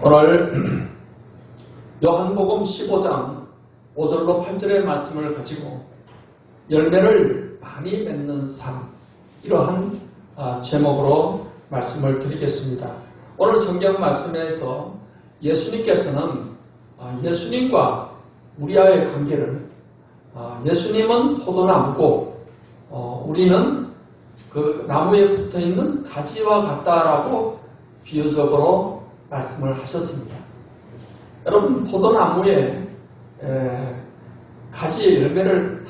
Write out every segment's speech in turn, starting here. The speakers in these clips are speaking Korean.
오늘 요한복음 15장 5절로 8절의 말씀을 가지고 열매를 많이 맺는 삶, 이러한 제목으로 말씀을 드리겠습니다. 오늘 성경 말씀에서 예수님께서는 예수님과 우리와의 관계를 예수님은 포도나무고 우리는 그 나무에 붙어있는 가지와 같다라고 비유적으로 말씀을 하셨습니다. 여러분, 포도나무에 가지의 열매를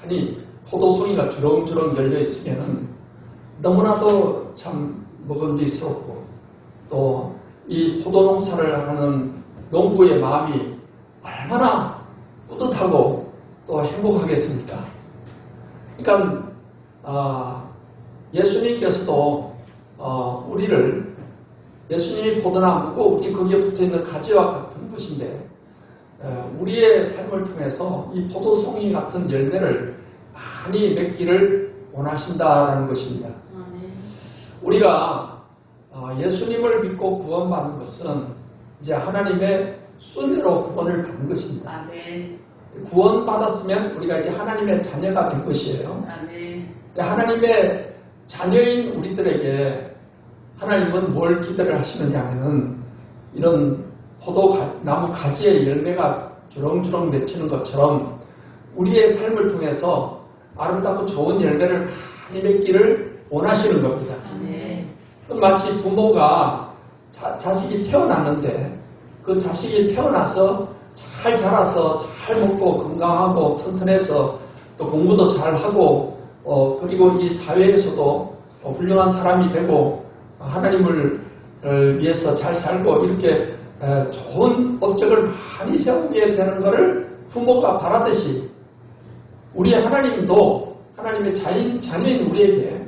많이 포도송이가 주렁주렁 열려 있으면 너무나도 참 먹음직스럽고 또 이 포도농사를 하는 농부의 마음이 얼마나 뿌듯하고 또 행복하겠습니까? 그러니까 예수님께서도 우리를 예수님이 포도나무고 우리 거기에 붙어있는 가지와 같은 것인데 우리의 삶을 통해서 이 포도송이 같은 열매를 많이 맺기를 원하신다는 것입니다. 우리가 예수님을 믿고 구원받는 것은 이제 하나님의 순위로 구원을 받는 것입니다. 구원받았으면 우리가 이제 하나님의 자녀가 된 것이에요. 하나님의 자녀인 우리들에게 하나님은 뭘 기대를 하시느냐 하면 이런 포도나무 가지의 열매가 주렁주렁 맺히는 것처럼 우리의 삶을 통해서 아름답고 좋은 열매를 많이 맺기를 원하시는 겁니다. 마치 부모가 자식이 태어났는데 그 자식이 태어나서 잘 자라서 잘 먹고 건강하고 튼튼해서 또 공부도 잘하고 그리고 이 사회에서도 훌륭한 사람이 되고 하나님을 위해서 잘 살고 이렇게 좋은 업적을 많이 세우게 되는 것을 부모가 바라듯이 우리 하나님도 하나님의 자녀인 우리에게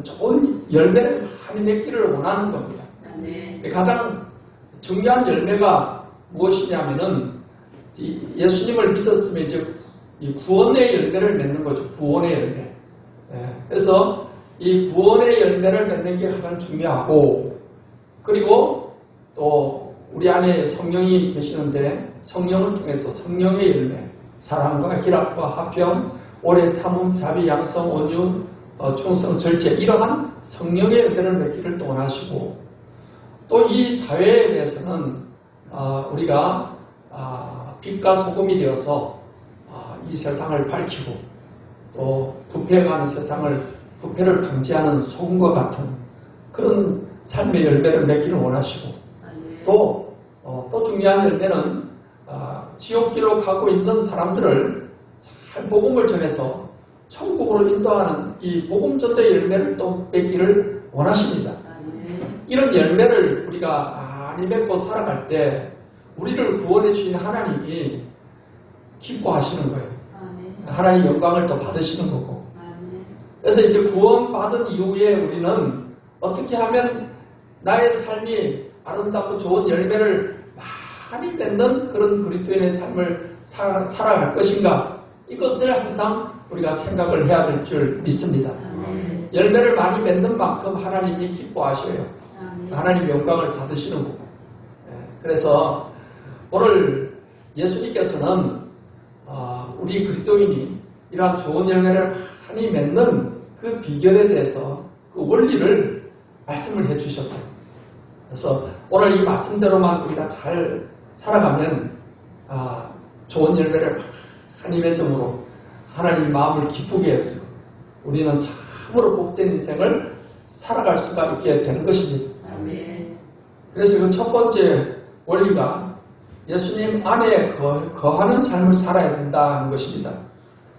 좋은 열매를 많이 맺기를 원하는 겁니다. 가장 중요한 열매가 무엇이냐면은 예수님을 믿었으면 이제 이 구원의 열매를 맺는 거죠. 구원의 열매. 그래서 이 구원의 열매를 맺는 게 가장 중요하고, 그리고 또 우리 안에 성령이 계시는데 성령을 통해서 성령의 열매, 사랑과 희락과 화평, 오래 참음, 자비, 양성, 온유, 충성, 절제, 이러한 성령의 열매를 맺기를 또 원하시고, 또 이 사회에 대해서는 우리가 빛과 소금이 되어서 이 세상을 밝히고 또 부패해가는 부패를 방지하는 소금과 같은 그런 삶의 열매를 맺기를 원하시고, 또 중요한 열매는 지옥길로 가고 있는 사람들을 잘 복음을 전해서 천국으로 인도하는 이 복음 전도의 열매를 또 맺기를 원하십니다. 이런 열매를 우리가 많이 맺고 살아갈 때 우리를 구원해 주신 하나님이 기뻐하시는 거예요. 하나님 영광을 또 받으시는 거고. 그래서 이제 구원받은 이후에 우리는 어떻게 하면 나의 삶이 아름답고 좋은 열매를 많이 맺는 그런 그리스도인의 삶을 살아갈 것인가, 이것을 항상 우리가 생각을 해야 될 줄 믿습니다. 열매를 많이 맺는 만큼 하나님이 기뻐하셔요. 하나님 영광을 받으시는 거고. 그래서 오늘 예수님께서는 우리 그리스도인이 이러한 좋은 열매를 많이 맺는 그 비결에 대해서 그 원리를 말씀을 해주셨어요. 그래서 오늘 이 말씀대로만 우리가 잘 살아가면 좋은 열매를 많이 맺음으로 하나님 마음을 기쁘게 해주고 우리는 참으로 복된 인생을 살아갈 수가 있게 되는 것입니다. 그래서 그 첫 번째 원리가 예수님 안에 거하는 삶을 살아야 된다는 것입니다.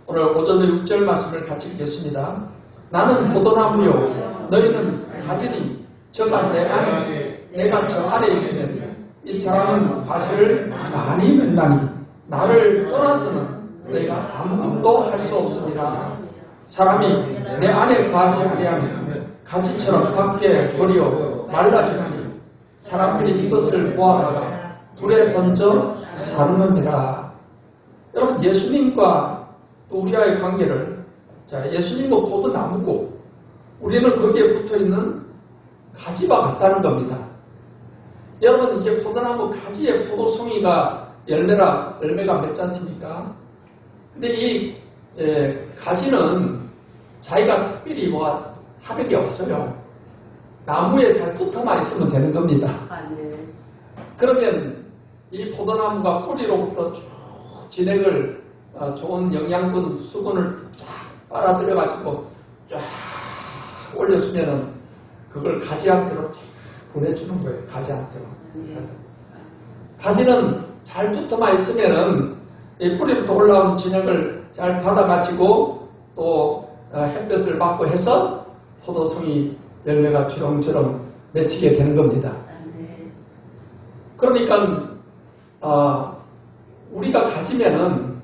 오늘 5절로 6절 말씀을 같이 읽겠습니다. 나는 포도나무요 너희는 가지니 저가 내 안에 내가 저 안에 있으면 이 사람은 과실을 많이 맺나니 나를 떠나서는 너희가 아무것도 할 수 없습니다. 사람이 내 안에 거하지 아니하면 가지처럼 밖에 버려 말라지나니 사람들이 이것을 보아다가 불에 던져 사르느니라. 여러분, 예수님과 또 우리와의 관계를, 예수님은 포도나무고 우리는 거기에 붙어있는 가지와 같다는 겁니다. 여러분 이제 포도나무 가지에 포도송이가 열매가 맺지 않습니까? 근데 이 가지는 자기가 특별히 뭐 하는 게 없어요. 나무에 잘 붙어만 있으면 되는 겁니다. 그러면 이 포도나무가 뿌리로부터 쭉 진액을 좋은 영양분, 수분을 쫙 빨아들여가지고 쫙 올려주면은 그걸 가지한테로 쫙 보내주는 거예요. 가지한테로. 가지는 잘 붙어만 있으면은 이 뿌리부터 올라온 진액을 잘 받아가지고 또 햇볕을 받고 해서 포도송이 열매가 주렁주렁 맺히게 되는 겁니다. 그러니까 우리가 가지면은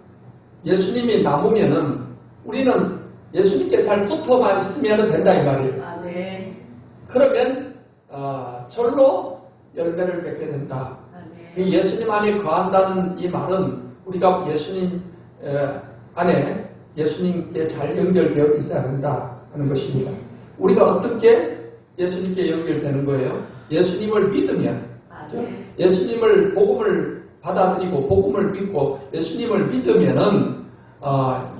예수님이 나무면은 우리는 예수님께 잘 붙어만 있으면 된다 이 말이에요. 그러면 절로 열매를 맺게 된다. 예수님 안에 거한다는 이 말은 우리가 예수님 안에 예수님께 잘 연결되어 있어야 된다 하는 것입니다. 우리가 어떻게 예수님께 연결되는 거예요? 예수님을 믿으면, 예수님을 복음을 받아들이고 복음을 믿고 예수님을 믿으면은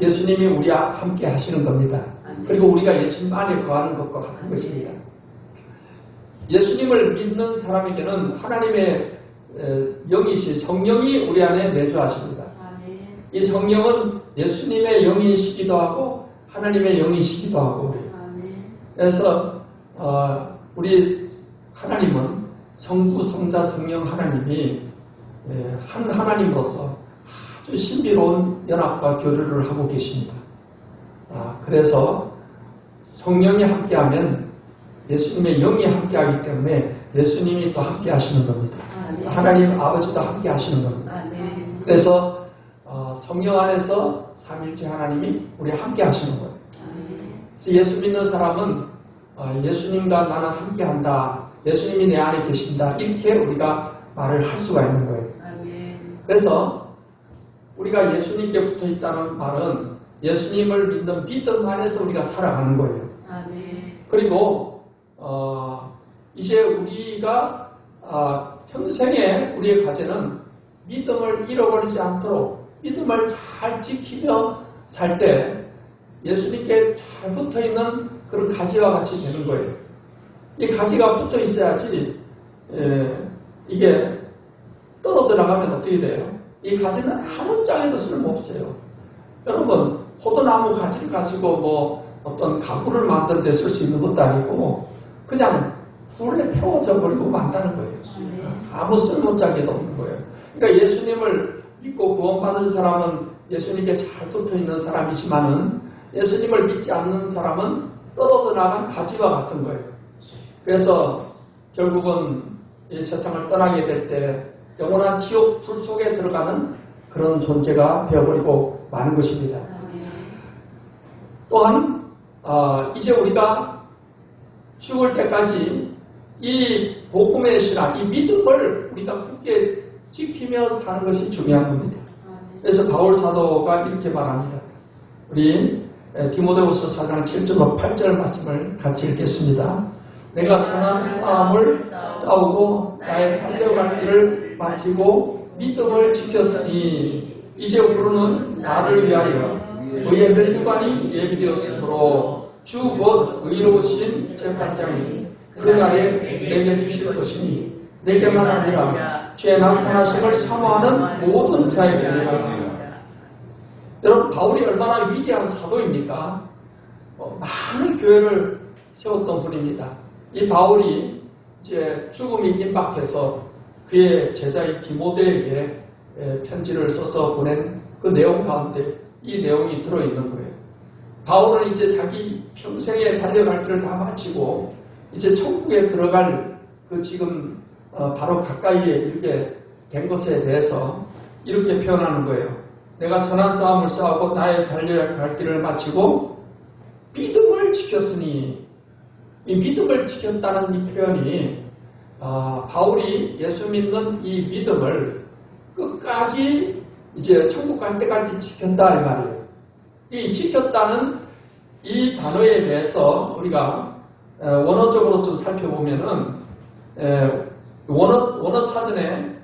예수님이 우리와 함께 하시는 겁니다. 그리고 우리가 예수님 안에 거하는 것과 같은 것입니다. 예수님을 믿는 사람에게는 하나님의 영이시 성령이 우리 안에 내주하십니다. 이 성령은 예수님의 영이시기도 하고 하나님의 영이시기도 하고 그래서 우리 하나님은 성부, 성자, 성령 하나님이 한 하나님으로서 아주 신비로운 연합과 교류를 하고 계십니다. 그래서 성령이 함께하면 예수님의 영이 함께하기 때문에 예수님이 또 함께 하시는 겁니다. 하나님 아버지도 함께 하시는 겁니다. 그래서 성령 안에서 삼일체 하나님이 우리 함께 하시는 거예요. 그래서 예수 믿는 사람은 예수님과 나는 함께 한다. 예수님이 내 안에 계신다. 이렇게 우리가 말을 할 수가 있는 거예요. 그래서 우리가 예수님께 붙어 있다는 말은 예수님을 믿는 믿음 안에서 우리가 살아가는 거예요. 그리고 이제 우리가 평생에 우리의 과제는 믿음을 잃어버리지 않도록 믿음을 잘 지키며 살 때 예수님께 잘 붙어있는 그런 가지와 같이 되는 거예요. 이 가지가 붙어 있어야지 이게 떨어져 나가면 어떻게 돼요? 이 가지는 아무 짝에도 쓸모없어요. 여러분 포도나무 가지를 가지고 뭐 어떤 가구를 만들 때 쓸 수 있는 것도 아니고 그냥 불에 태워져 버리고 만다는 거예요. 아무 쓸모짝에도 없는 거예요. 그러니까 예수님을 믿고 구원받은 사람은 예수님께 잘 붙어있는 사람이지만은 예수님을 믿지 않는 사람은 떨어져 나간 가지와 같은 거예요. 그래서 결국은 이 세상을 떠나게 될 때 영원한 지옥 불 속에 들어가는 그런 존재가 되어버리고 마는 것입니다. 또한 이제 우리가 죽을 때까지 이 복음의 신앙, 이 믿음을 우리가 굳게 지키며 사는 것이 중요한 겁니다. 그래서 바울 사도가 이렇게 말합니다. 우리 디모데후서 4장 7절과 8절 말씀을 같이 읽겠습니다. 내가 선한 싸움을 싸우고 나의 달려갈 길을 마치고 믿음을 지켰으니 이제 우리는 나를 위하여 의의 멸류관이 예비되었으므로 주 곧 의로우신 재판장이 그 날에 내게 주실 것이니 내게만 아니라 죄 나타나심을 사모하는 모든 자에게. 여러분 바울이 얼마나 위대한 사도입니까? 많은 교회를 세웠던 분입니다. 이 바울이 이제 죽음이 임박해서 그의 제자인 디모데에게 편지를 써서 보낸 그 내용 가운데 이 내용이 들어있는 거예요. 바울은 이제 자기 평생에 달려갈 길을 다 마치고 이제 천국에 들어갈 그 지금 바로 가까이에 이렇게 된 것에 대해서 이렇게 표현하는 거예요. 내가 선한 싸움을 싸우고 나의 달려갈 길을 마치고 믿음을 지켰으니, 이 믿음을 지켰다는 이 표현이 바울이 예수 믿는 이 믿음을 끝까지 이제 천국 갈 때까지 지켰다 이 말이에요. 이 지켰다는 이 단어에 대해서 우리가 원어적으로 좀 살펴보면은 원어 사전에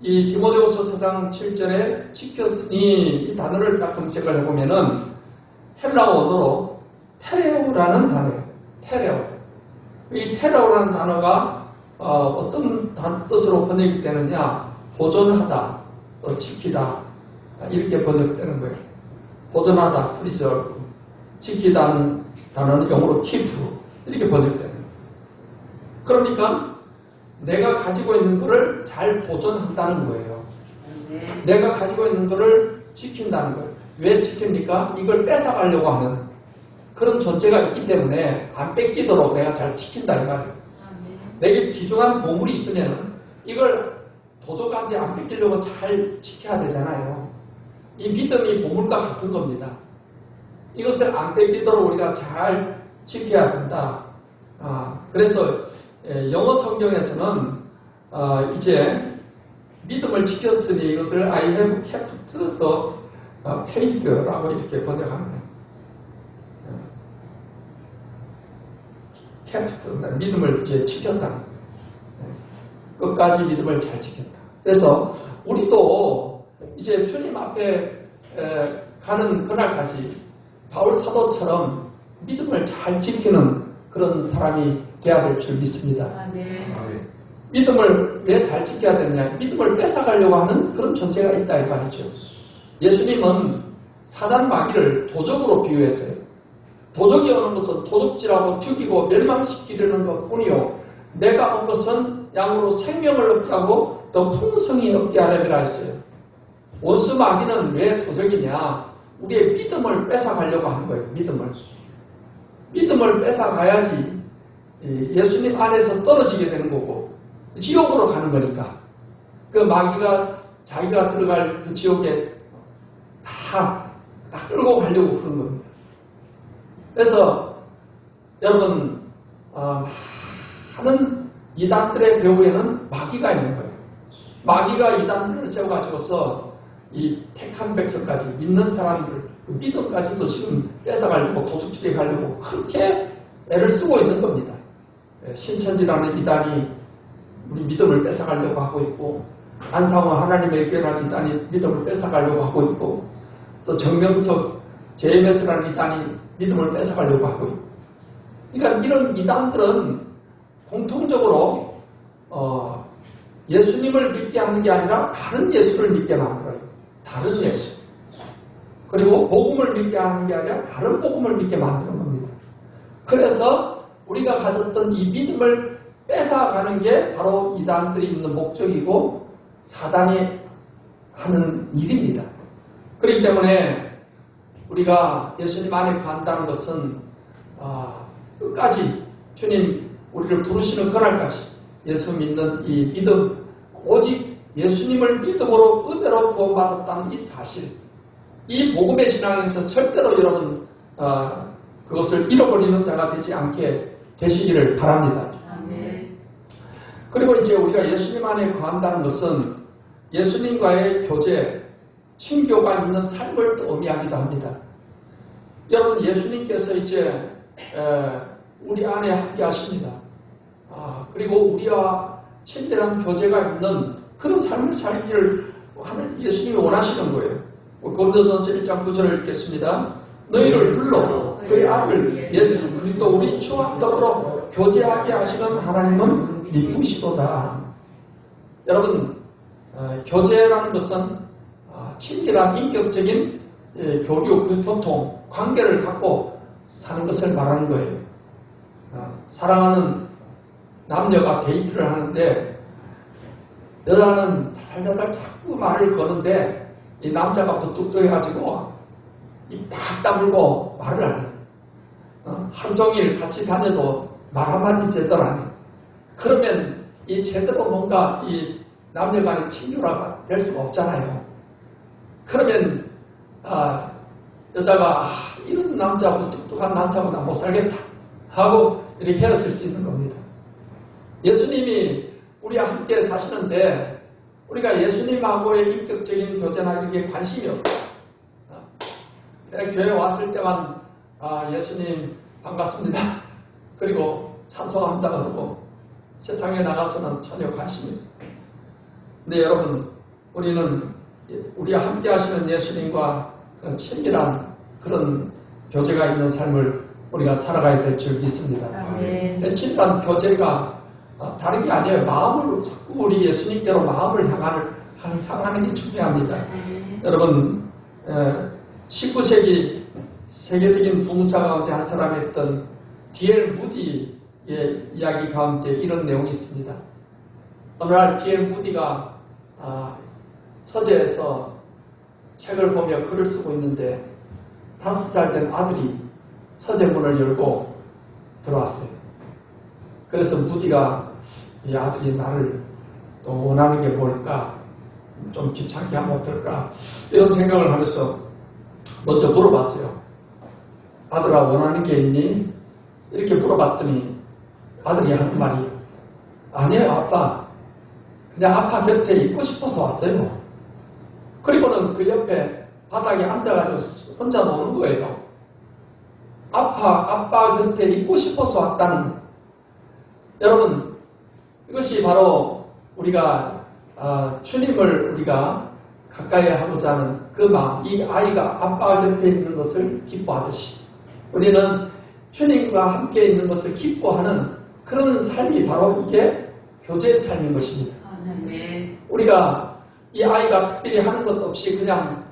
이 디모데후서 4장 7절에 지켰으니 이 단어를 딱 검색을 해보면은 헬라어 언어로 테레오라는 단어예요. 테레오. 이 테레오라는 단어가 어떤 뜻으로 번역이 되느냐? 보존하다, 또 지키다 이렇게 번역되는 거예요. 보존하다, 프리저브, 지키다는 단어는 영어로 keep 이렇게 번역되는 거예요. 그러니까 내가 가지고 있는 것을 잘 보존한다는 거예요. 내가 가지고 있는 것을 지킨다는 거예요. 왜 지킵니까? 이걸 뺏어가려고 하는 그런 존재가 있기 때문에 안 뺏기도록 내가 잘 지킨다 이 말이에요. 내게 귀중한 보물이 있으면 이걸 도둑한테 안 뺏기려고 잘 지켜야 되잖아요. 이 믿음이 보물과 같은 겁니다. 이것을 안 뺏기도록 우리가 잘 지켜야 된다. 그래서 영어 성경에서는 이제 믿음을 지켰으니 이것을 I have kept the faith라고 이렇게 번역합니다. kept, 믿음을 이제 지켰다. 끝까지 믿음을 잘 지켰다. 그래서 우리도 이제 주님 앞에 가는 그날까지 바울 사도처럼 믿음을 잘 지키는 그런 사람이 돼야 될 줄 믿습니다. 믿음을 왜 잘 지켜야 되느냐? 믿음을 뺏어가려고 하는 그런 존재가 있다 이 말이죠. 예수님은 사단 마귀를 도적으로 비유했어요. 도적이 오는 것은 도둑질하고 죽이고 멸망시키려는 것뿐이요 내가 온 것은 양으로 생명을 얻게 하고 더 풍성히 얻게 하려니라 했어요. 원수 마귀는 왜 도적이냐? 우리의 믿음을 뺏어가려고 하는 거예요. 믿음을 뺏어가야지 예수님 안에서 떨어지게 되는 거고 지옥으로 가는 거니까 그 마귀가 자기가 들어갈 그 지옥에 다 끌고 가려고 그런 겁니다. 그래서 여러분 많은 이단들의 배후에는 마귀가 있는 거예요. 마귀가 이단들을 세워가지고서 이 택한 백성까지 믿는 사람들 그 믿음까지도 지금 뺏어가려고 도둑질해 가려고 그렇게 애를 쓰고 있는 겁니다. 신천지라는 이단이 우리 믿음을 뺏어가려고 하고 있고 안상호 하나님의 교회라는 이단이 믿음을 뺏어가려고 하고 있고 또 정명석 JMS라는 이단이 믿음을 뺏어가려고 하고 있고 그러니까 이런 이단들은 공통적으로 예수님을 믿게 하는 게 아니라 다른 예수를 믿게 만들어요. 다른 예수. 그리고 복음을 믿게 하는 게 아니라 다른 복음을 믿게 만드는 겁니다. 그래서 우리가 가졌던 이 믿음을 뺏어가는 게 바로 이단들이 있는 목적이고 사단이 하는 일입니다. 그렇기 때문에 우리가 예수님 안에 간다는 것은 끝까지 주님 우리를 부르시는 그날까지 예수 믿는 이 믿음 오직 예수님을 믿음으로 은혜로 구원받았다는 이 사실 이 복음의 신앙에서 절대로 여러분 그것을 잃어버리는 자가 되지 않게 되시기를 바랍니다. 그리고 이제 우리가 예수님 안에 거한다는 것은 예수님과의 교제, 친교가 있는 삶을 또 의미하기도 합니다. 여러분 예수님께서 이제 우리 안에 함께 하십니다. 그리고 우리와 친밀한 교제가 있는 그런 삶을 살기를 하는 예수님이 원하시는 거예요. 고린도전서 1장 9절을 읽겠습니다. 너희를 불러 그의 아들 예수 그리스도 우리 주와 더불어 교제하게 하시는 하나님은 이쁘시도다. 여러분 교제라는 것은 친밀한 인격적인 교류, 교통, 관계를 갖고 사는 것을 말하는 거예요. 사랑하는 남녀가 데이트를 하는데 여자는 달달달 자꾸 말을 거는데 이 남자가 또 뚝뚝해가지고 입 딱 다물고 말을 안 해요. 하루 종일 같이 다녀도 말 한마디 제대로 안 해요. 그러면 이 제대로 뭔가 이 남녀 간의 친교가 될 수가 없잖아요. 그러면 여자가 이런 남자하고 뚝뚝한 남자하고 나 못 살겠다 하고 이렇게 헤어질 수 있는 겁니다. 예수님이 우리와 함께 사시는데 우리가 예수님하고의 인격적인 교제나 이런 게 관심이 없어요. 내가 교회 왔을 때만 예수님 반갑습니다. 그리고 찬송합니다 그러고 세상에 나가서는 전혀 관심이 없어요. 근데 여러분, 우리는 우리와 함께 하시는 예수님과 친밀한 그런 교제가 있는 삶을 우리가 살아가야 될 줄 믿습니다. 친밀한 교제가 다른 게 아니에요. 마음을 자꾸 우리 예수님께로 마음을 향하는 게 중요합니다. 여러분, 19세기 세계적인 부흥사 가운데 한 사람이 했던 D.L. 무디의 이야기 가운데 이런 내용이 있습니다. 어느 날 D.L. 무디가 서재에서 책을 보며 글을 쓰고 있는데 5살 된 아들이 서재 문을 열고 들어왔어요. 그래서 무디가 이 아들이 나를 또 원하는 게 뭘까? 좀 귀찮게 하면 어떨까? 이런 생각을 하면서 먼저 물어봤어요. 아들아, 원하는 게 있니? 이렇게 물어봤더니 아들이 하는 말이 아니에요, 아빠. 그냥 아빠 곁에 있고 싶어서 왔어요. 그리고는 그 옆에 바닥에 앉아가지고 혼자 노는 거예요. 아빠 곁에 있고 싶어서 왔다는. 여러분, 이것이 바로 우리가 주님을 우리가 가까이 하고자 하는 그 마음, 이 아이가 아빠 곁에 있는 것을 기뻐하듯이 우리는 주님과 함께 있는 것을 기뻐하는 그런 삶이 바로 이게 교제의 삶인 것입니다. 우리가 이 아이가 특별히 하는 것 없이 그냥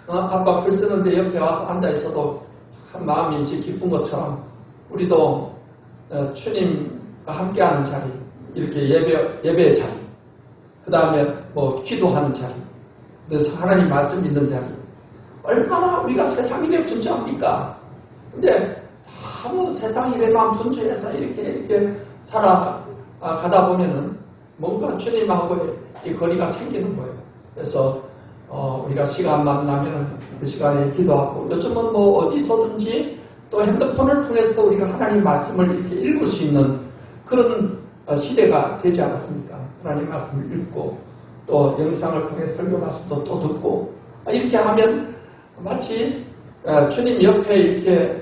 아빠 글 쓰는데 옆에 와서 앉아 있어도 한 마음이 이제 기쁜 것처럼 우리도 주님과 함께하는 자리, 이렇게 예배의 자리, 그 다음에 뭐 기도하는 자리, 그래서 하나님 말씀 믿는 자리, 얼마나 우리가 세상 일에 준수합니까? 근데 아무 세상 일에만 준수해서 이렇게 살아가다 보면은 뭔가 주님하고의 이 거리가 생기는 거예요. 그래서 우리가 시간만 나면 그 시간에 기도하고, 요즘은 뭐 어디서든지 또 핸드폰을 통해서 우리가 하나님 말씀을 이렇게 읽을 수 있는 그런 시대가 되지 않았습니까? 하나님 말씀을 읽고 또 영상을 통해 설교 말씀도 또 듣고, 이렇게 하면 마치 주님 옆에 이렇게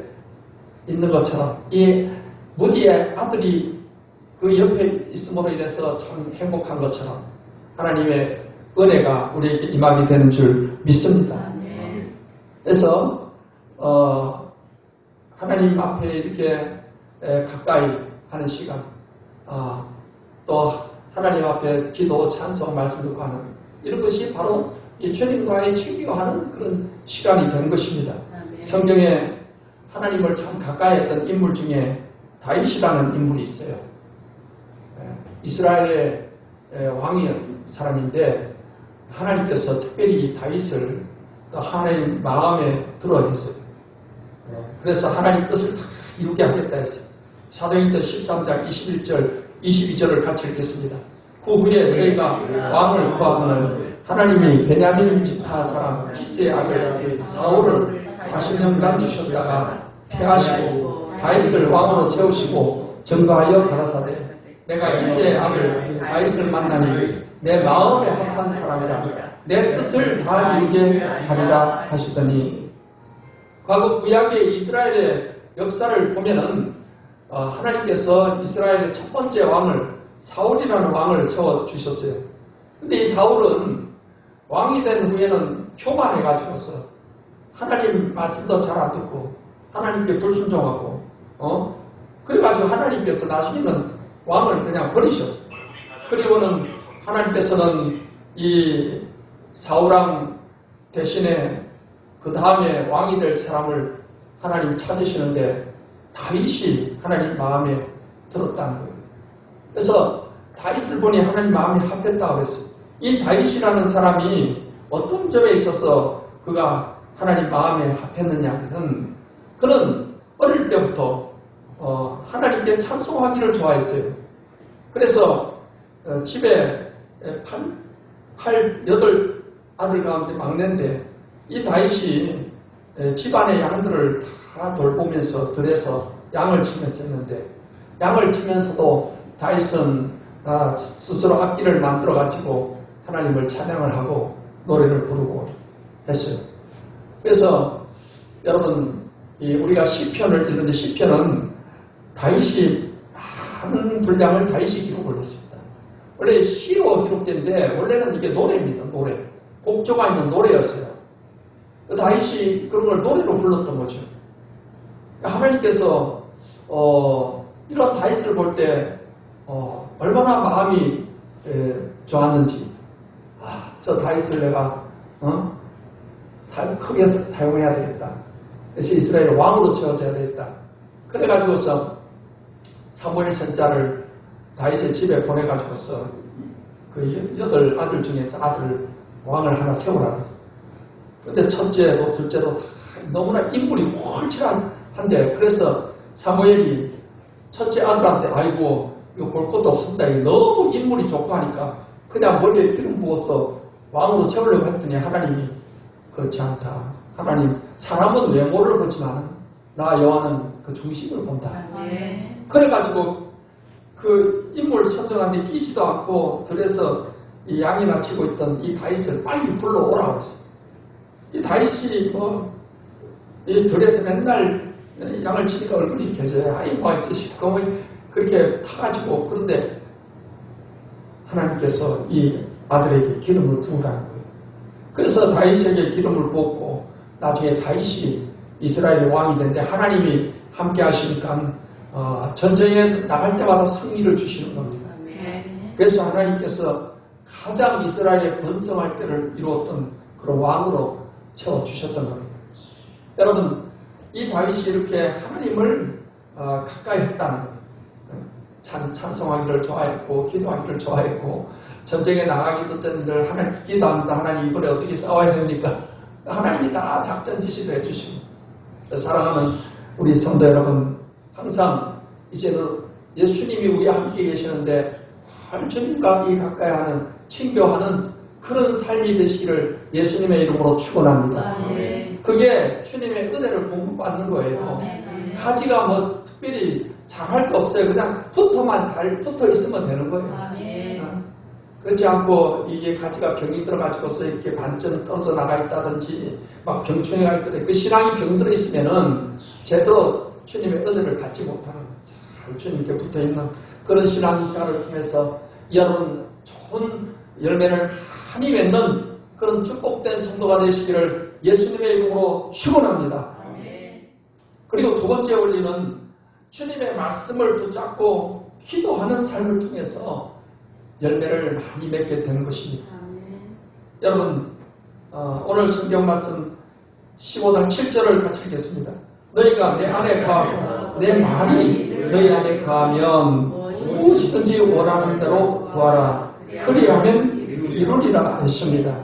있는 것처럼, 이 무디의 아들이 그 옆에 있음으로 인해서 참 행복한 것처럼 하나님의 은혜가 우리에게 임하게 되는 줄 믿습니다. 그래서 하나님 앞에 이렇게 가까이 하는 시간, 또 하나님 앞에 기도, 찬송, 말씀 듣고 하는 이런 것이 바로 이 주님과의 친교하는 그런 시간이 되는 것입니다. 성경에 하나님을 참 가까이 했던 인물 중에 다윗이라는 인물이 있어요. 이스라엘의 왕이었던 사람인데 하나님께서 특별히 다윗을 또 하나님 마음에 들어 했어요. 그래서 하나님 뜻을 다 이루게 하겠다 했어요. 사도행전 13장 21절, 22절을 같이 읽겠습니다. 그 후에 저희가 왕을 구하거늘 하나님이 베냐민 지파 사람 기스의 아들 사울을 40년간 주셨다가 패하시고 다윗을 왕으로 세우시고 전거하여 가라사대 내가 이제 아들 다윗을 만나니 내 마음에 합한 사람이라 내 뜻을 다 이루게 하리라 하시더니, 과거 구약의 이스라엘의 역사를 보면은 하나님께서 이스라엘의 첫 번째 왕을 사울이라는 왕을 세워주셨어요. 근데 이 사울은 왕이 된 후에는 교만해가지고서 하나님 말씀도 잘 안 듣고 하나님께 불순종하고 그래가지고 하나님께서 나중에는 왕을 그냥 버리셨어요. 그리고는 하나님께서는 이 사울왕 대신에 그 다음에 왕이 될 사람을 하나님 찾으시는데 다윗이 하나님 마음에 들었다는 거예요. 그래서 다윗을 보니 하나님 마음이 합했다고 그랬어요. 이 다윗이라는 사람이 어떤 점에 있어서 그가 하나님 마음에 합했느냐 하면, 그는 어릴 때부터 하나님께 찬송하기를 좋아했어요. 그래서 집에 8 아들 가운데 막내인데 이 다윗이 집안의 양들을 다 돌보면서 들에서 양을 치면서 했는데, 양을 치면서도 다윗은 스스로 악기를 만들어 가지고 하나님을 찬양을 하고 노래를 부르고 했어요. 그래서 여러분, 우리가 시편을 읽는데 시편은 다윗이 많은 분량을 다윗이 기록을 했습니다. 원래 시로 기록된데 원래는 이게 노래입니다. 노래. 곡조가 있는 노래였어요. 다윗이 그런 걸 노래로 불렀던 거죠. 하나님께서 이런 다윗을 볼 때 얼마나 마음이 좋았는지, 저 다윗을 내가 크게 사용해야 되겠다. 그래서 이스라엘 왕으로 세워져야 되겠다. 그래가지고서 사무엘 선자를 다윗의 집에 보내가지고서 그 8 아들 중에서 왕을 하나 세우라고 했어요. 근데 첫째도 둘째도 너무나 인물이 홀칠한데, 그래서 사무엘이 첫째 아들한테 아이고 이거 볼 것도 없습니다. 너무 인물이 좋고 하니까 그냥 머리에 기름 부어서 왕으로 세우려고 했더니 하나님이 그렇지 않다. 하나님, 사람은 외모를 보지만 나 여호와는 그 중심을 본다. 그래가지고 그 인물 선정한데 끼지도 않고 들에서 이 양이나 치고 있던 이 다윗을 빨리 불러오라고 했어요. 이 다윗이 이 들에서 맨날 양을 치니까 얼굴이 개져요. 아이고 있으시고 그렇게 타가지고, 그런데 하나님께서 이 아들에게 기름을 부으라는 거예요. 그래서 다윗에게 기름을 붓고 나중에 다윗이 이스라엘의 왕이 됐는데 하나님이 함께 하시니까 전쟁에 나갈 때마다 승리를 주시는 겁니다. 그래서 하나님께서 가장 이스라엘의 번성할 때를 이루었던 그런 왕으로 세워주셨던 겁니다. 여러분, 이 다윗이 이렇게 하나님을 가까이 했다는 거예요. 찬송하기를 좋아했고 기도하기를 좋아했고 전쟁에 나가기도 전에 하나님 기도합니다. 하나님 이번에 어떻게 싸워야 됩니까? 하나님이 다 작전 지시를 해주시고. 사랑하는 우리 성도 여러분, 항상 이제는 예수님이 우리와 함께 계시는데 주님과 가까이 하는 친교하는 그런 삶이 되시기를 예수님의 이름으로 축원합니다. 그게 주님의 은혜를 공급받는 거예요. 가지가 뭐 특별히 잘할 거 없어요. 그냥 붙어만 잘 붙어 있으면 되는 거예요. 그렇지 않고 이게 가지가 병이 들어가지고서 이렇게 반쯤 떨어져 나가 있다든지 막 병충해 가 있거든요. 그 신앙이 병들어 있으면은 제대로 주님의 은혜를 받지 못하는 잘 주님께 붙어 있는 그런 신앙생활을 통해서 여러분 좋은 열매를 많이 맺는 그런 축복된 성도가 되시기를 예수님의 이름으로 축원합니다. 그리고 두 번째 원리는 주님의 말씀을 붙잡고 기도하는 삶을 통해서 열매를 많이 맺게 되는 것입니다. 여러분, 오늘 성경 말씀 15장 7절을 같이 읽겠습니다. 너희가 내 안에 거하고 내 말이 너희 안에 거하면 무엇이든지 원하는 대로 구하라. 그리하면 이루리라 하십니다.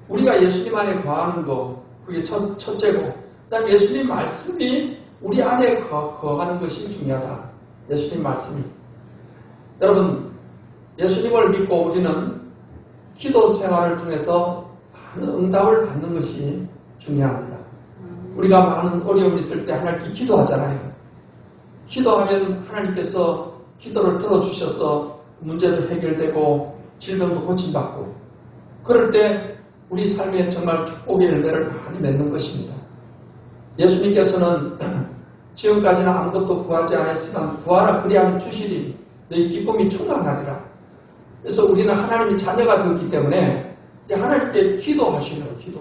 우리가 예수님 안에 거하는 거, 그게 첫째고, 그다음 예수님 말씀이 우리 안에 거하는 것이 중요하다. 예수님 말씀이. 여러분, 예수님을 믿고 우리는 기도 생활을 통해서 많은 응답을 받는 것이 중요합니다. 우리가 많은 어려움이 있을 때 하나님께 기도하잖아요. 기도하면 하나님께서 기도를 들어주셔서 문제도 해결되고 질병도 고침받고, 그럴 때 우리 삶에 정말 축복의 열매를 많이 맺는 것입니다. 예수님께서는 지금까지는 아무것도 구하지 않았으나 구하라 그리하면 주시리 너희 기쁨이 충만하리라. 그래서 우리는 하나님의 자녀가 되었기 때문에 이제 하나님께 기도하시는 기도.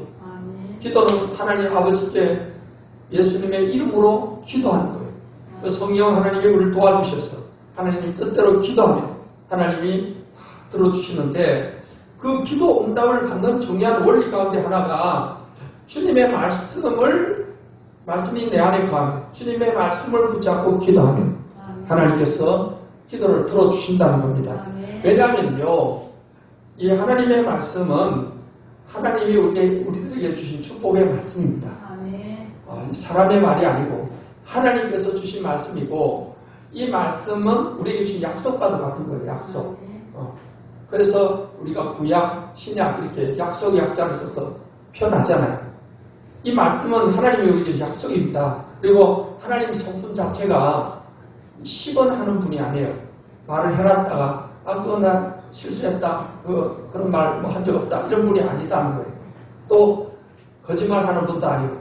기도는 하나님 아버지께 예수님의 이름으로 기도하는 거예요. 성령 하나님이 우리를 도와주셔서 하나님 뜻대로 기도하면 하나님이 들어주시는데, 그 기도 응답을 받는 중요한 원리 가운데 하나가 주님의 말씀이 내 안에 거하면, 주님의 말씀을 붙잡고 기도하면 하나님께서 기도를 들어주신다는 겁니다. 왜냐하면요, 이 하나님의 말씀은 하나님이 우리들에게 주신 축복의 말씀입니다. 사람의 말이 아니고 하나님께서 주신 말씀이고, 이 말씀은 우리에게 주신 약속과도 같은 거예요. 약속. 그래서 우리가 구약, 신약 이렇게 약속 약자를 써서 표현하잖아요. 이 말씀은 하나님이 우리에게 약속입니다. 그리고 하나님 성품 자체가 10원 하는 분이 아니에요. 말을 해놨다가 그거 나 실수했다, 그런 말 한 적 없다, 이런 분이 아니다는 거예요. 또 거짓말하는 분도 아니고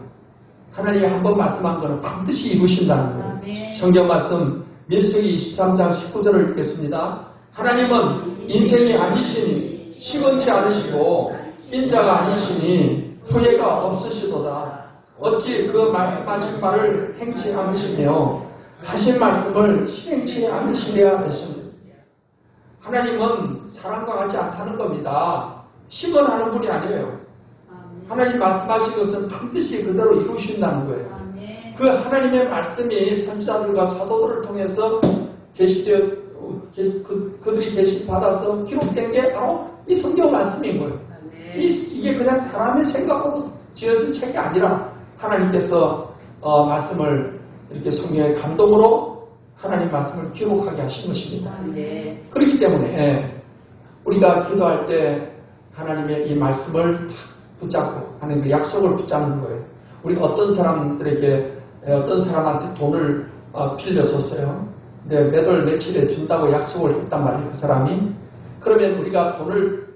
하나님이 한번 말씀한 거는 반드시 이루신다는 거예요. 성경 말씀 민수기 23장 19절을 읽겠습니다. 하나님은 인생이 아니시니 시건치 않으시고 인자가 아니시니 후회가 없으시도다. 어찌 그 말씀하신 말을 행치 않으시며 하신 말씀을 실행치 않으시랴 했습니다. 하나님은 사람과 같지 않다는 겁니다. 시건하는 분이 아니에요. 하나님 말씀하신 것은 반드시 그대로 이루신다는 거예요. 그 하나님의 말씀이 선지자들과 사도들을 통해서 그들이 계시받아서 기록된 게 바로 이 성경 말씀인 거예요. 이게 그냥 사람의 생각으로 지어진 책이 아니라 하나님께서 말씀을 이렇게 성경의 감동으로 하나님 말씀을 기록하게 하신 것입니다. 그렇기 때문에 우리가 기도할 때 하나님의 이 말씀을 붙잡고 하나님의 약속을 붙잡는 거예요. 우리가 어떤 사람들에게 어떤 사람한테 돈을 빌려줬어요. 근데 몇 월 며칠에 준다고 약속을 했단 말이에요. 그 사람이. 그러면 우리가 돈을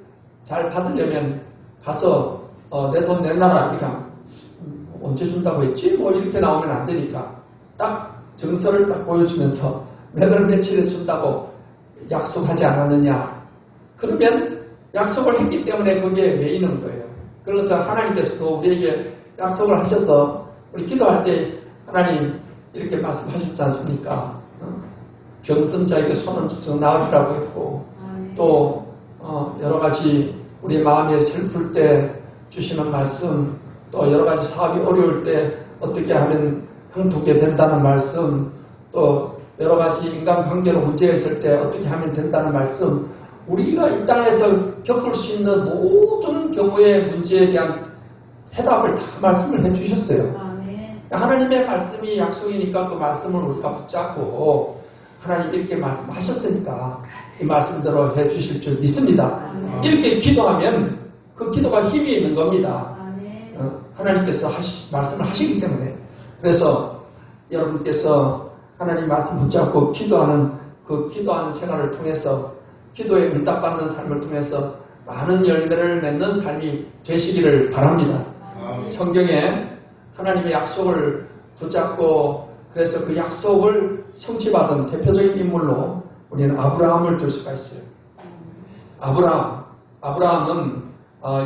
잘 받으려면 가서 내 돈 내놔라. 그냥 언제 준다고 했지? 뭐 이렇게 나오면 안 되니까 딱 정서를 딱 보여주면서 몇 월 며칠에 준다고 약속하지 않았느냐. 그러면 약속을 했기 때문에 거기에 매이는 거예요. 그래서 하나님께서도 우리에게 약속을 하셔서 우리 기도할 때 하나님 이렇게 말씀하셨지 않습니까? 병든 자에게 손을 쭉 나으리라고 했고 또 여러 가지 우리 마음에 슬플 때 주시는 말씀, 또 여러 가지 사업이 어려울 때 어떻게 하면 형통하게 된다는 말씀, 또 여러 가지 인간관계로 문제가 있을 때 어떻게 하면 된다는 말씀, 우리가 이 땅에서 겪을 수 있는 모든 경우의 문제에 대한 해답을 다 말씀을 해주셨어요. 하나님의 말씀이 약속이니까 그 말씀을 우리가 붙잡고 하나님 이렇게 말씀하셨으니까 이 말씀대로 해주실 줄 믿습니다. 이렇게 기도하면 그 기도가 힘이 있는 겁니다. 하나님께서 말씀을 하시기 때문에. 그래서 여러분께서 하나님 말씀 붙잡고 기도하는 그 기도하는 생활을 통해서 기도에 응답받는 삶을 통해서 많은 열매를 맺는 삶이 되시기를 바랍니다. 성경에 하나님의 약속을 붙잡고 그래서 그 약속을 성취받은 대표적인 인물로 우리는 아브라함을 들 수가 있어요. 아브라함은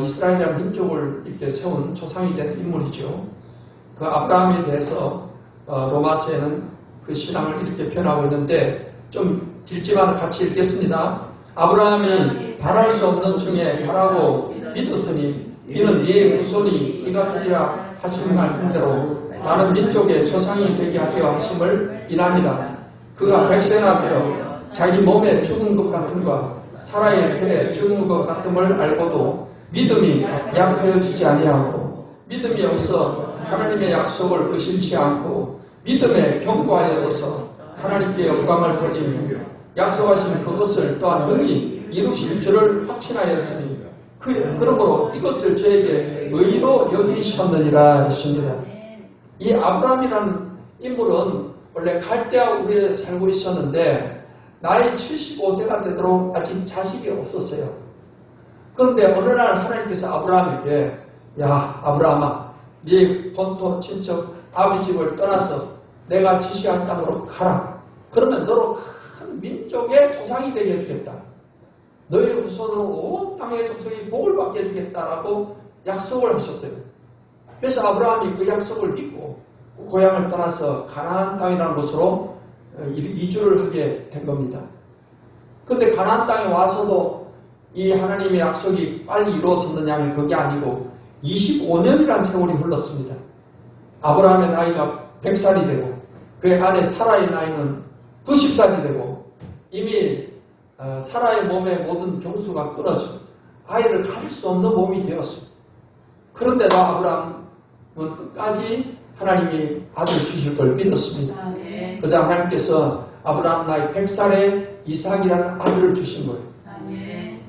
이스라엘이라는 민족을 이렇게 세운 조상이 된 인물이죠. 그 아브라함에 대해서 로마서에는 그 신앙을 이렇게 표현하고 있는데 좀 길지만 같이 읽겠습니다. 아브라함이 바랄 수 없는 중에 바라고 믿었으니 이는 네 후손이 이가 되리라 하신 말씀대로 많은 민족의 조상이 되게 하려 하심을 인합니다. 그가 백세나 되어 자기 몸에 죽은 것 같음과 사라의 폐에 죽은 것 같음을 알고도 믿음이 약해지지 아니하고 믿음이 없어 하나님의 약속을 의심치 않고 믿음에 견고하여져서 하나님께 영광을 돌리며 약속하신 그것을 또한 능히 이루실 줄을 확신하였으니 그러므로 이것을 저에게 의로 여기셨느니라 했습니다. 이 아브라함이라는 인물은 원래 갈대아 우리에 살고 있었는데 나이 75세가 되도록 아직 자식이 없었어요. 그런데 어느 날 하나님께서 아브라함에게 야 아브라함아 네 본토 친척 아버지 집을 떠나서 내가 지시할 땅으로 가라. 그러면 너로 큰 민족의 조상이 되게 해주겠다. 너의 후손으로 온 땅의 족속이 복을 받게 해주겠다라고 약속을 하셨어요. 그래서 아브라함이 그 약속을 믿고 고향을 떠나서 가나안 땅이라는 곳으로 이주를 하게 된 겁니다. 그런데 가나안 땅에 와서도 이 하나님의 약속이 빨리 이루어졌느냐 하면 그게 아니고 25년이라는 세월이 흘렀습니다. 아브라함의 나이가 100살이 되고 그의 아내 사라의 나이는 90살이 되고 이미 사라의 몸의 모든 경수가 끊어져 아이를 가질 수 없는 몸이 되었습니다. 그런데도 아브라함은 끝까지 하나님이 아들 주실 걸 믿었습니다. 그러자 하나님께서 아브라함 나이 100살에 이삭이라는 아들을 주신 거예요.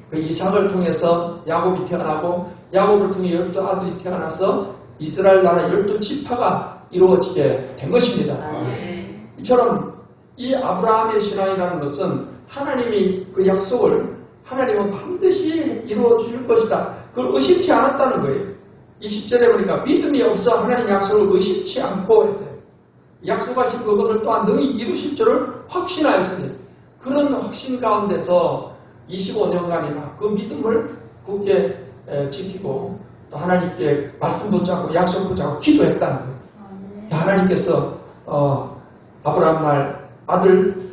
그 이삭을 통해서 야곱이 태어나고 야곱을 통해 12아들이 태어나서 이스라엘 나라 12지파가 이루어지게 된 것입니다. 이처럼 이 아브라함의 신앙이라는 것은 하나님이 그 약속을 하나님은 반드시 이루어 주실 것이다. 그걸 의심치 않았다는 거예요. 20절에 보니까 믿음이 없어 하나님 약속을 의심치 않고 했어요. 약속하신 그것을 또한 능히 이루실 줄을 확신하였으니 그런 확신 가운데서 25년간이나 그 믿음을 굳게 지키고 또 하나님께 말씀 붙잡고 약속 붙잡고 기도했다는 거예요. 하나님께서 아브라함 날 아들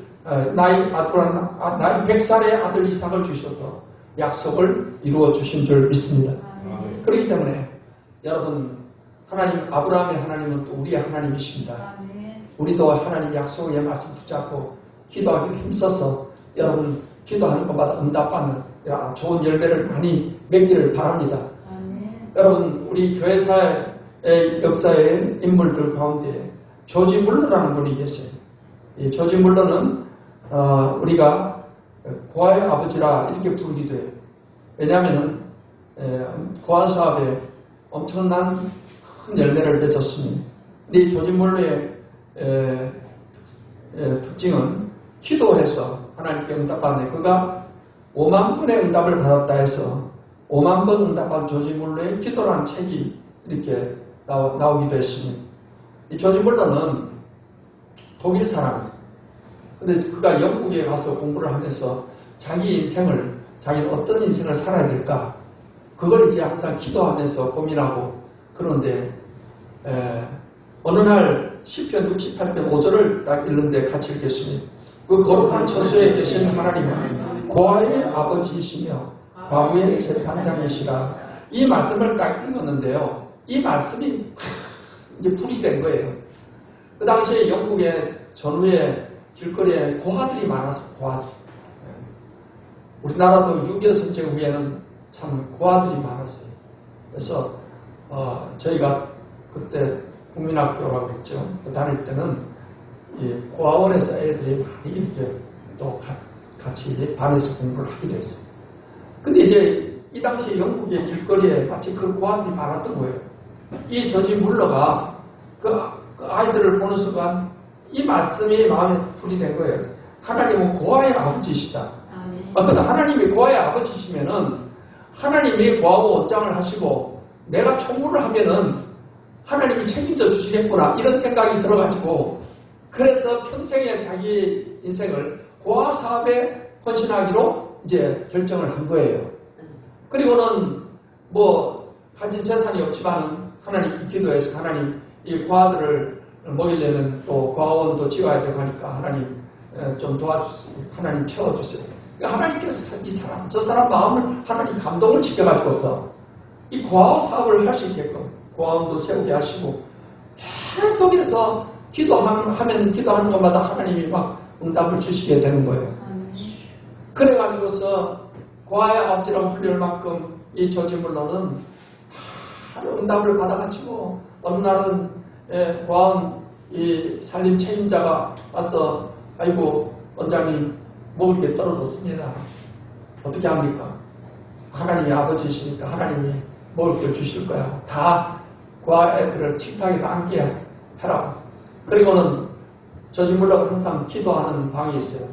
나이 100살의 아들 이삭을 주셔서 약속을 이루어 주신 줄 믿습니다. 그렇기 때문에 여러분 하나님 아브라함의 하나님은 또 우리의 하나님이십니다. 우리도 하나님 약속의 말씀 붙잡고 기도하기를 힘써서 여러분 기도하는 것마다 응답받는 좋은 열매를 많이 맺기를 바랍니다. 여러분 우리 교회사의 역사의 인물들 가운데 조지 물러라는 분이 계세요. 이 조지 물러는 우리가 고아의 아버지라 이렇게 부르기도 해요. 왜냐하면 고아 사업에 엄청난 큰 열매를 맺었습니다. 근데 이 조지 물러의 특징은 기도해서 하나님께 응답받네. 그가 5만 번의 응답을 받았다 해서 5만 번 응답한 조지 물러의 기도라는 책이 이렇게 나오기도 했습니다. 이 조지 물러는 독일 사람이었어요. 근데 그가 영국에 가서 공부를 하면서 자기 인생을, 자기는 어떤 인생을 살아야 될까? 그걸 이제 항상 기도하면서 고민하고 그런데, 어느 날 시편 68편 5절을 딱 읽는데 같이 읽겠습니다. 그 거룩한 처소에 계신 하나님은 고아의 아버지이시며 과부의 재판장이시라. 이 말씀을 딱 읽었는데요. 이 말씀이 이제 불이 된 거예요. 그 당시에 영국의 전후에 길거리에 고아들이 많았어요. 고아들. 우리나라도 6.25 전쟁 후에는 참 고아들이 많았어요. 그래서 저희가 그때 국민학교라고 했죠. 그 다닐 때는 이 고아원에서 애들이 많이 이렇게 또 같이 반에서 공부를 하기도 했어요. 근데 이제 이 당시에 영국의 길거리에 마치 그 고아들이 많았던 거예요. 이 조지 물러가 그 아이들을 보는 순간 이 말씀이 마음에 불이 된 거예요. 하나님은 고아의 아버지이시다. 근데 하나님이 고아의 아버지시면은 하나님이 고아원 원장을 하시고 내가 총무를 하면은 하나님이 책임져 주시겠구나 이런 생각이 들어가지고 그래서 평생에 자기 인생을 고아 사업에 헌신하기로 이제 결정을 한 거예요. 그리고는 뭐 가진 재산이 없지만 하나님 기도해서 하나님 이 고아들을 먹이려면 또 고아원도 지어야 되고 하니까 하나님 좀 도와주세요. 하나님 채워주세요. 그러니까 하나님께서 이 사람 저 사람 마음을 하나님 감동을 시켜가지고서 이 고아 사업을 할 수 있게끔 고아원도 세우게 하시고 계속해서 기도하는 것마다 하나님이 막 응답을 주시게 되는 거예요. 그래가지고서 고아의 아버지라고 불릴 만큼 이 조지 물러는 바로 응답을 받아가지고 어느 날은 고아원 이 살림 책임자가 와서 아이고 원장님 먹을 게 떨어졌습니다. 어떻게 합니까? 하나님이 아버지시니까 하나님이 먹을 걸 주실 거야. 다 고아 애들을 식탁에서 앉게 해라. 그리고는 조지 물러가 항상 기도하는 방이 있어요.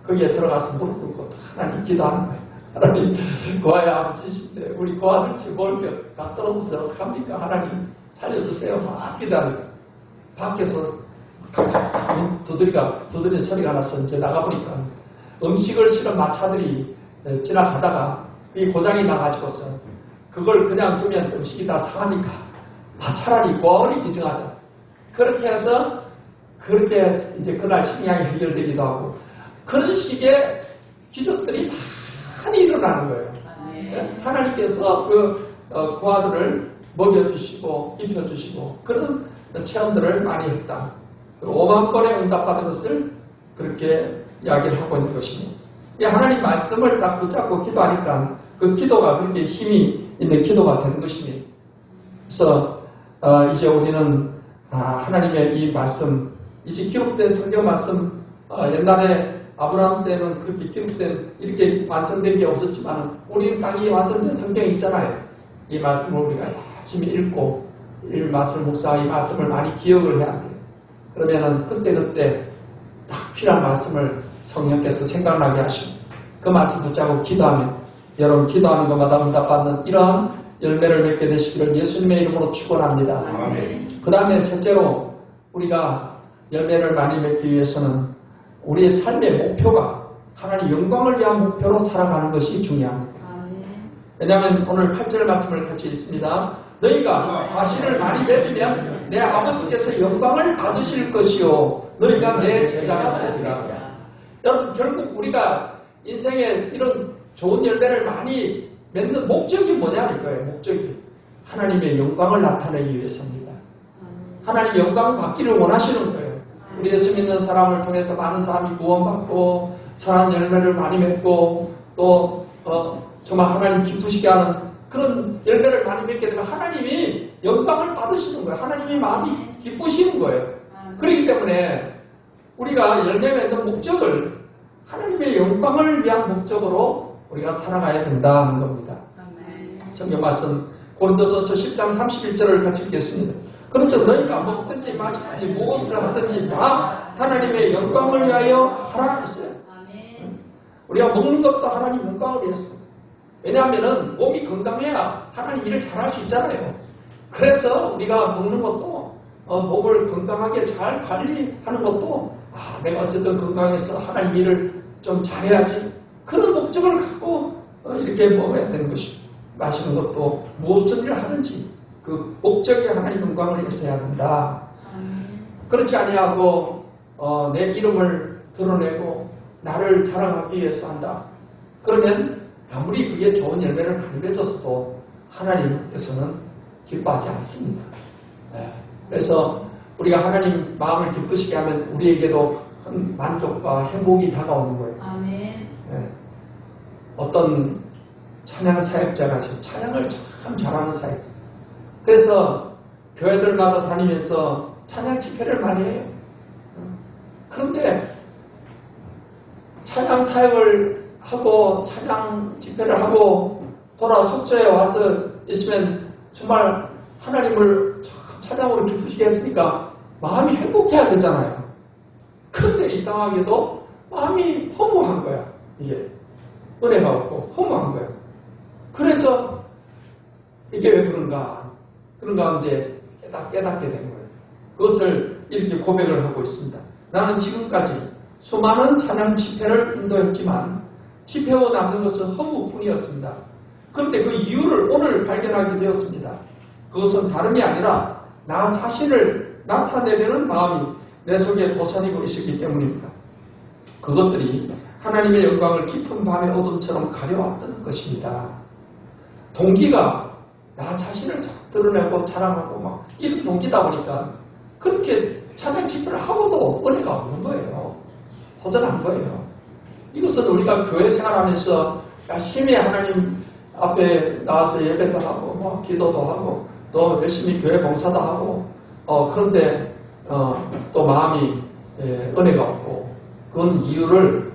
거기에 들어가서 무릎 꿇고 하나님 기도하는 거예요. 하나님 고아의 아버지신데 우리 고아들 먹을 게 다 떨어져서 어떡합니까? 하나님 살려주세요. 막 기도하는 거예요. 밖에서 두드리는 소리가 나서 이제 나가보니까 음식을 실은 마차들이 지나가다가 이 고장이 나가지고서 그걸 그냥 두면 음식이 다 상하니까 차라리 고아원이 기증하자. 그렇게 해서 그렇게 이제 그날 식량이 해결되기도 하고 그런 식의 기적들이 많이 일어나는 거예요. 하나님께서 그 고아들을 먹여주시고 입혀주시고 그런 체험들을 많이 했다. 5만 번의 응답받은 것을 그렇게 이야기를 하고 있는 것입니다. 하나님 말씀을 딱 붙잡고 기도하니까 그 기도가 그렇게 힘이 있는 기도가 되는 것입니다. 그래서 이제 우리는 하나님의 이 말씀, 이제 기록된 성경 말씀, 옛날에 아브라함 때는 그렇게 기록된 이렇게 완성된 게 없었지만 우리는 딱 이 완성된 성경이 있잖아요. 이 말씀을 우리가 열심히 읽고 이 말씀 묵상하 이 말씀을 많이 기억을 해야 돼요. 그러면은 그때 딱 필요한 말씀을 성령께서 생각나게 하시고 그 말씀 붙잡고 기도하면 여러분 기도하는 것마다 응답받는 이러한 열매를 맺게 되시기를 예수님의 이름으로 축원합니다. 그 다음에 셋째로 우리가 열매를 많이 맺기 위해서는 우리의 삶의 목표가 하나님 영광을 위한 목표로 살아가는 것이 중요합니다. 왜냐하면 오늘 8절 말씀을 같이 읽습니다. 너희가 자신을 많이 맺으면 내 아버지께서 영광을 받으실 것이요 너희가 내 제자가 되리라. 여러분, 결국 우리가 인생에 이런 좋은 열매를 많이 맺는 목적이 뭐냐는 거예요. 목적이 하나님의 영광을 나타내기 위해서입니다. 하나님 영광을 받기를 원하시는 거예요. 우리 예수 믿는 사람을 통해서 많은 사람이 구원받고 선한 열매를 많이 맺고 또 정말 하나님 기쁘시게 하는 그런 열매를 많이 맺게 되면 하나님이 영광을 받으시는 거예요. 하나님이 마음이 기쁘시는 거예요. 그렇기 때문에 우리가 열매 맺는 목적을 하나님의 영광을 위한 목적으로 우리가 살아가야 된다는 겁니다. 성경 말씀 고린도전서 10장 31절을 같이 읽겠습니다. 그렇죠. 너희가 먹든지 마시든지 무엇을 하든지 다 하나님의 영광을 위하여 하라 했어요. 우리가 먹는 것도 하나님 영광을 위해서. 왜냐하면 몸이 건강해야 하나님 일을 잘할 수 있잖아요. 그래서 우리가 먹는 것도 몸을 건강하게 잘 관리하는 것도 내가 어쨌든 건강해서 하나님 일을 좀 잘해야지. 그런 목적을 갖고 이렇게 먹어야 되는 것이고 마시는 것도 무엇을 일을 하든지 그 목적이 하나님 영광을 위해서 해야 된다. 그렇지 아니하고 내 이름을 드러내고 나를 자랑하기 위해서 한다. 그러면 아무리 그게 좋은 열매를 많이 맺었어도 하나님께서는 기뻐하지 않습니다. 그래서 우리가 하나님 마음을 기쁘시게 하면 우리에게도 큰 만족과 행복이 다가오는 거예요. 어떤 찬양 사역자가 찬양을 참 잘하는 사역. 그래서 교회들마다 다니면서 찬양 집회를 많이 해요. 그런데 찬양 사역을 하고 찬양 집회를 하고 돌아 속초에 와서 있으면 정말 하나님을 찬양으로 기쁘시게 했으니까 마음이 행복해야 되잖아요. 그런데 이상하게도 마음이 허무한 거야. 이게 은혜가 없고 허무한 거야. 그래서 이게 왜 그런가? 그런 가운데 깨닫게 된 거예요. 그것을 이렇게 고백을 하고 있습니다. 나는 지금까지 수많은 찬양 집회를 인도했지만 집회로 남는 것은 허무뿐이었습니다. 그런데 그 이유를 오늘 발견하게 되었습니다. 그것은 다름이 아니라 나 자신을 나타내려는 마음이 내 속에 도사리고 있었기 때문입니다. 그것들이 하나님의 영광을 깊은 밤의 어둠처럼 가려왔던 것입니다. 동기가 나 자신을 드러내고 자랑하고 막 이런 동기다 보니까 그렇게 찬양 집회를 하고도 은혜가 없는 거예요. 허전한 거예요. 이것은 우리가 교회 생활하면서 열심히 하나님 앞에 나와서 예배도 하고 뭐 기도도 하고 또 열심히 교회 봉사도 하고 그런데 또 마음이 은혜가 없고 그건 이유를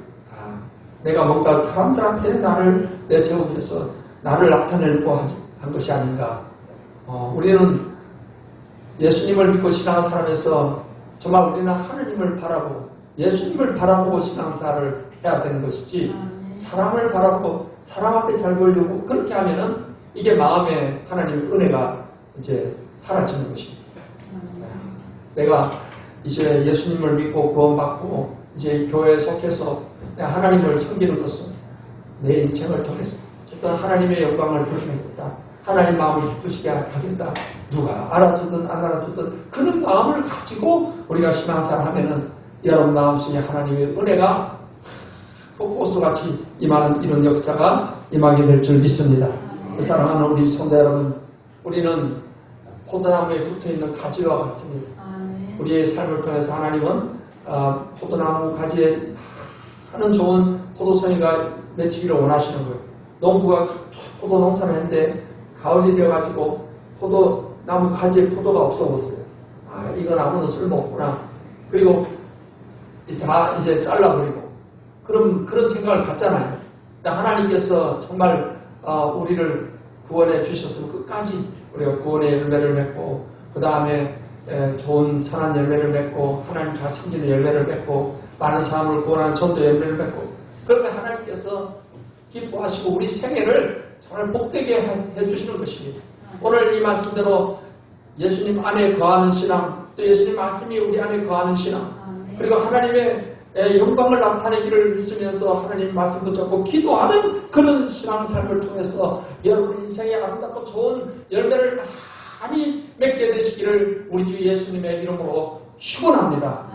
내가 뭔가 사람들한테 나를 내세우기 위해서 나를 나타내려고 한 것이 아닌가. 우리는 예수님을 믿고 신앙한 사람에서 정말 우리는 하나님을 바라고 예수님을 바라보고 신앙생활을 해야 되는 것이지 사람을 바라보고 사람 앞에 잘 보이려고 그렇게 하면은 이게 마음에 하나님의 은혜가 이제 사라지는 것입니다. 내가 이제 예수님을 믿고 구원받고 이제 교회에 속해서 하나님을 섬기는 것은 내 인생을 통해서 어쨌든 하나님의 영광을 드러내겠다. 하나님 마음을 기쁘시게 하겠다. 누가 알아주든 안 알아주든 그런 마음을 가지고 우리가 신앙생활 하면은 여러분 마음속에 하나님의 은혜가 폭포수같이 임하는 이런 역사가 임하게 될 줄 믿습니다. 사랑하는 우리 성도 여러분, 우리는 포도나무에 붙어있는 가지와 같습니다. 우리의 삶을 통해서 하나님은 포도나무 가지에 하는 좋은 포도송이가 맺히기를 원하시는 거예요. 농부가 포도 농사를 했는데 가을이 되어가지고 포도나무 가지에 포도가 없어졌어요. 이건 아무도 쓸모없구나. 그리고 다 이제 잘라버리고 그런 생각을 갖잖아요. 하나님께서 정말 우리를 구원해 주셔서 끝까지 우리가 구원의 열매를 맺고 그 다음에 좋은 선한 열매를 맺고 하나님 잘 섬기는 열매를 맺고 많은 사람을 구원하는 전도 열매를 맺고 그러면 하나님께서 기뻐하시고 우리 생애를 정말 복되게 해주시는 것입니다. 오늘 이 말씀대로 예수님 안에 거하는 신앙 또 예수님 말씀이 우리 안에 거하는 신앙 그리고 하나님의 영광을 나타내기를 믿으면서 하나님 말씀 붙잡고 기도하는 그런 신앙생활을 통해서 여러분 인생에 아름답고 좋은 열매를 많이 맺게 되시기를 우리 주 예수님의 이름으로 축원합니다.